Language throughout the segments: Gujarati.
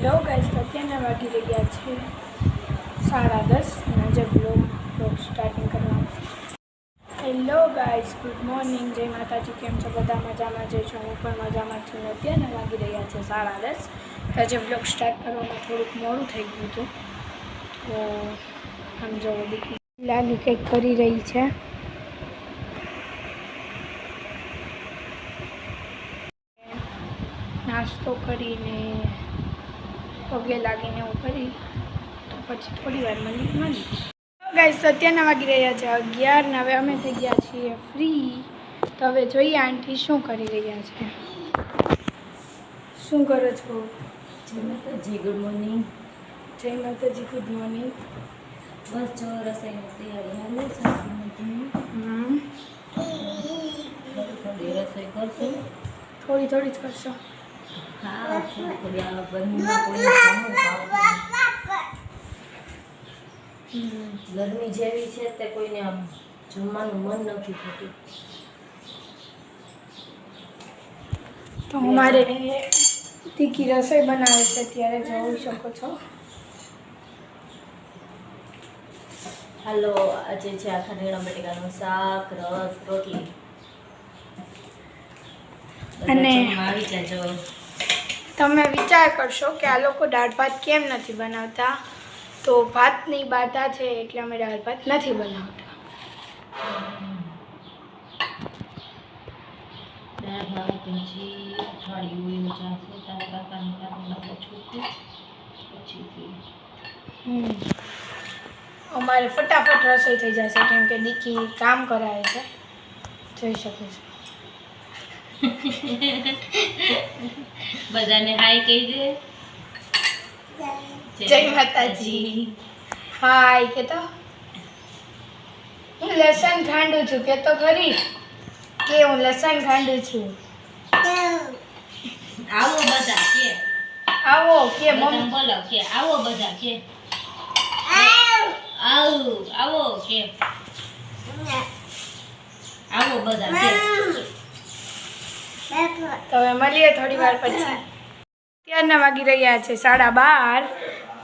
હેલો ગાઈસ, તો અત્યારના વાગી રહ્યા છે 10:30 અને આજે બ્લોગ સ્ટાર્ટિંગ કરવાનું. હેલો ગાઈસ, ગુડ મોર્નિંગ, જય માતાજી. કેમ છો બધા? મજામાં જઈ છો? હું પણ મજામાં છું. અત્યારના વાગી રહ્યા છે 10:30. આજે બ્લોગ સ્ટાર્ટ કરવામાં થોડુંક મોડું થઈ ગયું હતું. તો આમ જો દીકરી લાલી કંઈક કરી રહી છે. નાસ્તો કરીને પગે લાગીને એવું કરી તો પછી થોડી વાર મળી. ગાઈસ, અત્યારના વાગી રહ્યા છે 11 ને હવે અમે થઈ ગયા છીએ ફ્રી. તો હવે જોઈએ આંટી શું કરી રહ્યા છે. શું કરો છો? જય માતાજી, ગુડ મોર્નિંગ. જય માતાજી, ગુડ મોર્નિંગ. બસ જો રસોઈની તૈયારી હાલે છે. થોડી રસોઈ કરશું. થોડી થોડી જ કરશો? હા, થોડી આ ગરમી જેવી છે તે કોઈને આમ જમવાનું મન નથી થતું. તો અમારે તીખી રસોઈ બનાવે છે, ત્યારે જોઈ શકો છો. હાલો, આજે છે આખા રીંગણા બટેકાનું શાક, રસ, રોટલી અને આવી જાજો. તમે વિચાર કરશો કે આ લોકો દાળ ભાત કેમ નથી બનાવતા. તો ભાતની બાધા છે એટલે અમે દાળ ભાત નથી બનાવતા. દાળ ભાત પછી અઠવાડિયું ચાલશે. તારા કાકાની કાકીના પૂછું પછી અમારે ફટાફટ રસોઈ થઈ જશે કેમ કે દીકી કામ કરાવે છે, જોઈ શકે છે. બધાને હાય કહી દે. જય માતાજી. હાય કે તો હું લસણ ખાંડું છું કે તો ખરી કે હું લસણ ખાંડું છું. આવો બધા કે આવો કે મમ્મી બોલો કે આવો બધા કે આવો કે આવો બધા કે. તો હવે મળીએ થોડી વાર પછી. અત્યારના વાગી રહ્યા છે 12:30.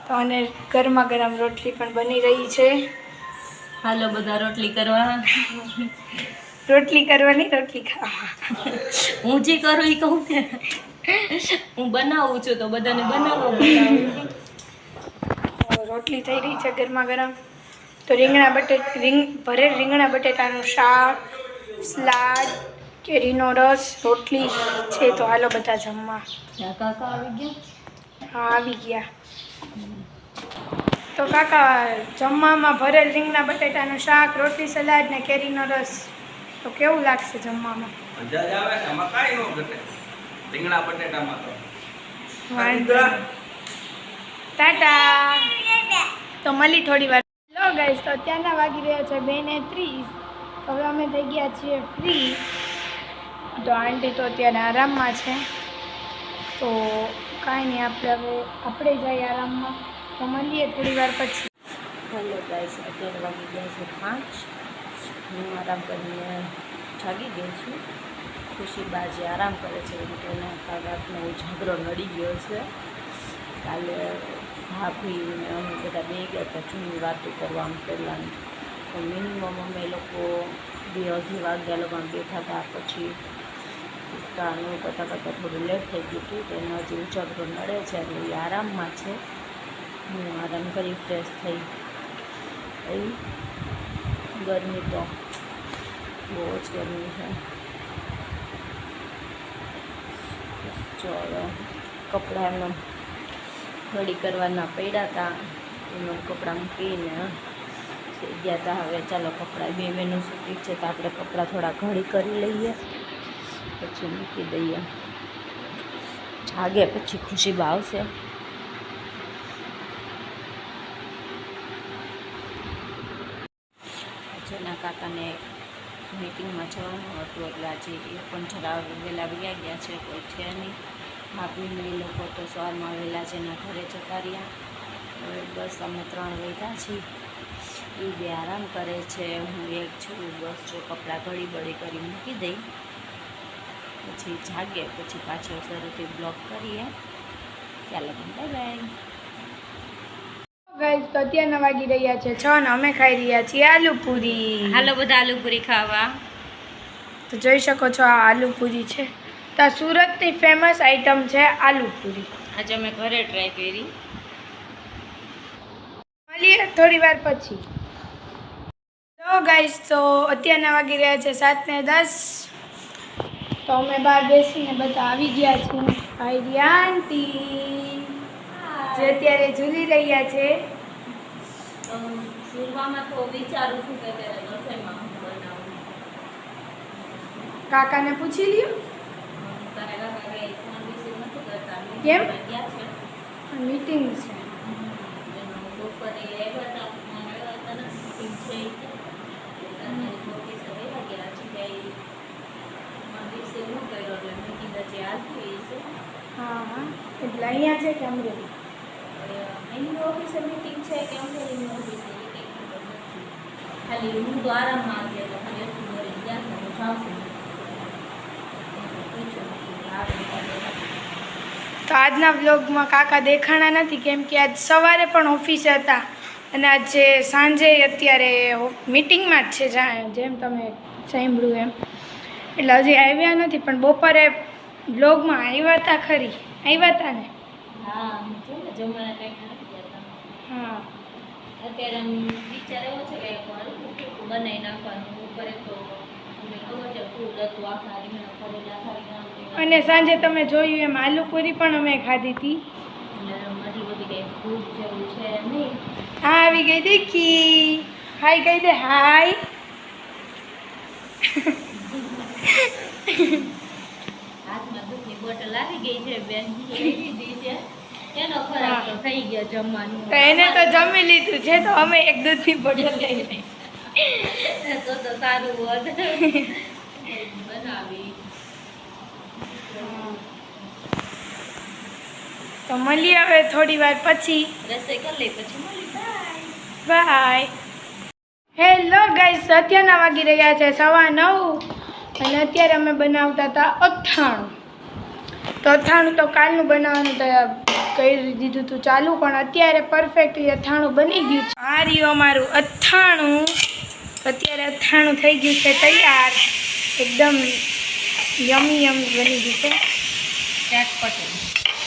તો અને ગરમા ગરમ રોટલી પણ બની રહી છે. હાલો બધા રોટલી કરવા. રોટલી કરવાની, રોટલી ખાવા. હું જે કરું એ કહું ને, હું બનાવું છું તો બધાને બનાવવું. રોટલી થઈ રહી છે ગરમા ગરમ. તો ભરેલ રીંગણા બટેટાનું શાક, સલાડ, કેરીનો રસ, રોટલી છે. તો હાલો બધા જમવા. કાકા આવી ગયા? હા, આવી ગયા. તો કાકા જમવામાં ભરેલ રીંગણા બટેટાનું શાક, રોટલી, સલાડ ને કેરીનો રસ. તો કેવું લાગશે જમવામાં? મજા જ આવે ને, આમાં કાંઈ ન ઘટે રીંગણા બટેટામાં તો. ટાટા. તો મળી થોડી વાર. હેલો ગાઈસ, તો અત્યારના વાગી રહ્યા છે 2:30. હવે અમે થઈ ગયા છીએ ફ્રી. તો આંટી તો અત્યારે આરામમાં છે. તો કાંઈ નહીં, આપણે જઈએ આરામમાં. તો મળીએ થોડી વાર પછી. હેલો ગાઈસ, અત્યારે વાગી ગયા છે 5. હું આરામ કરીને જાગી ગઈ છું. ખુશી બાજી આરામ કરે છે એમ કે રાતનો ઝઘડો નડી ગયો છે. કાલે ભાભીને અમે બધા બે ગયા હતા જૂની વાતો કરવા પહેલાં. તો મિનિમમ અમે લોકો 2-2:30 વાગ્યા લગન બેઠા હતા. પછી તાનું કરતાં થોડું લેટ થઈ ગયું હતું. તો એને હજી ઝઘડો નડે છે એટલે એ આરામમાં છે. હું આરામ કરી ફ્રેશ થઈ. ગરમી તો બહુ જ ગરમી છે. જો હવે કપડાં એમને ઘડી કરવાના પડ્યા હતા. એમને કપડાં મૂકીને ગયા હતા. હવે ચાલો કપડાં 2 બહેનું સૂતી છે તો આપણે કપડાં થોડા ઘડી કરી લઈએ પછી મૂકી દઈએ. જાગે પછી ખુશીબા આવશે. જેના કાકાને મીટિંગમાં જવાનું હતું એટલે આજે એ પણ જરા વહેલા વયા ગયા છે. કોઈ છે નહીં. ભાભીને એ લોકો તો સવારમાં વહેલા જેના ઘરે જતા રહ્યા. હવે બસ અમે 3 વૈધા છીએ. એ 2 આરામ કરે છે, હું એક છું. બસ જો કપડાં ઘડી બળી કરી મૂકી દઈ પછી જાગે પછી પાછો શરૂથી બ્લોક કરીએ. ચાલો બાય બાય. ગાઈસ તો અત્યારના વાગી રહ્યા છે 6 ને અમે ખાઈ રહ્યા છીએ આલુ પૂરી. હાલો બધા આલુ પૂરી ખાવા. તો જોઈ શકો છો આ આલુ પૂરી છે. તો આ સુરતની ફેમસ આઈટમ છે આલુ પૂરી. આજે અમે ઘરે ટ્રાય કરી. મળીએ થોડી વાર પછી. તો ગાઈસ તો અત્યારના વાગી રહ્યા છે 7:10. તો અમે બહાર બેસીને બધા આવી ગયા છીએ. ભાઈ આંટી જે અત્યારે ઝૂલી રહ્યા છે. સુરવામાં તો વિચારું છું કે ત્યારે રસોઈમાં હું બનાવું. કાકાને પૂછી લ્યો. તારે કાકા કઈ ફોન રિસીવ નથી કરતા. કેમ? ગયા છે મીટિંગ છે. બપોરે આવ્યા હતા ફોન આવ્યા હતા ને મીટિંગ છે ઓફિસે વયા ગયા છે કંઈ ફોન રિસીવ ન કર્યો એટલે મીટિંગ હજી હાલતી છે. હા હા એટલે અહીંયા છે કે અમરેલી? અહીંની ઓફિસે મીટિંગ છે કે અમરેલીની ઓફિસે એ કંઈ ખબર નથી. ખાલી હું તો આરામમાં આવી એટલે ખાલી એટલું ભરી ગયા હું જાઉં છું. તો આજના વ્લોગમાં કાકા દેખાણા નથી કેમ કે આજ સવારે પણ ઓફિસે હતા અને આજે સાંજે અત્યારે મીટિંગમાં જ છે જેમ તમે સાંભળ્યું એમ. એટલે હજી આવ્યા નથી પણ બપોરે વ્લોગમાં આવ્યા હતા ખરી. આવ્યા હતા ને? હા જો ને જમવાના કંઈક નથી જતા. હા અત્યારે વિચાર એવો છે કે બનાવી નાખવાનું ઉપર તો અમને ખબર છે ફૂલ હતું આખા રીંગણા ફરેલા આખા રીંગણા અને સાંજે તમે જોયું એમ આલુ પૂરી પણ અમે ખાધી હતી. એટલે મારી બધી કંઈ ફૂડ જેવું છે નહીં. હા આવી ગઈ દેખી. હાય કહી દે હાય. હાથમાં દૂધની બોટલ આવી ગઈ છે બેન લઈ લીધી છે. એનો ખરાબ તો થઈ ગયો જમવાનું. તો એને તો જમી લીધું છે તો અમે એક દૂધની બોટલ લઈ લઈ. તો સારું હોત બનાવી. તો મળીએ હવે થોડી વાર પછી. રસોઈ કરી લઈ પછી મળી. બાય. હેલો ગાઈસ અત્યારના વાગી રહ્યા છે 9:15 અને અત્યારે અમે બનાવતા હતા અથાણું. તો અથાણું તો કાલનું બનાવવાનું તો કરી દીધું હતું ચાલુ પણ અત્યારે પરફેક્ટલી અથાણું બની ગયું છે. આ રહ્યું અમારું અથાણું. અત્યારે અથાણું થઈ ગયું છે તૈયાર. એકદમ યમી બની ગયું છે. ચટપટું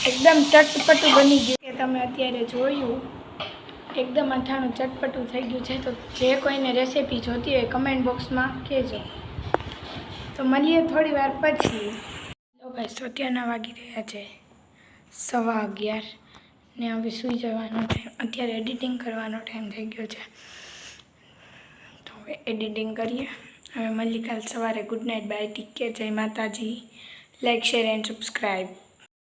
એકદમ ચટપટું બની ગયું કે તમે અત્યારે જોયું. એકદમ અથાણું ચટપટું થઈ ગયું છે. તો જે કોઈને રેસીપી જોતી હોય કમેન્ટ બોક્સમાં કહેજો. તો મળીએ થોડી વાર પછી. તો ભાઈ અત્યારના વાગી રહ્યા છે 11:15 ને હવે સૂઈ જવાનો ટાઈમ. અત્યારે એડિટિંગ કરવાનો ટાઈમ થઈ ગયો છે તો હવે એડિટિંગ કરીએ. હવે મળીએ કાલ સવારે. Good night, bye, take care, જય માતાજી. Like, share and subscribe.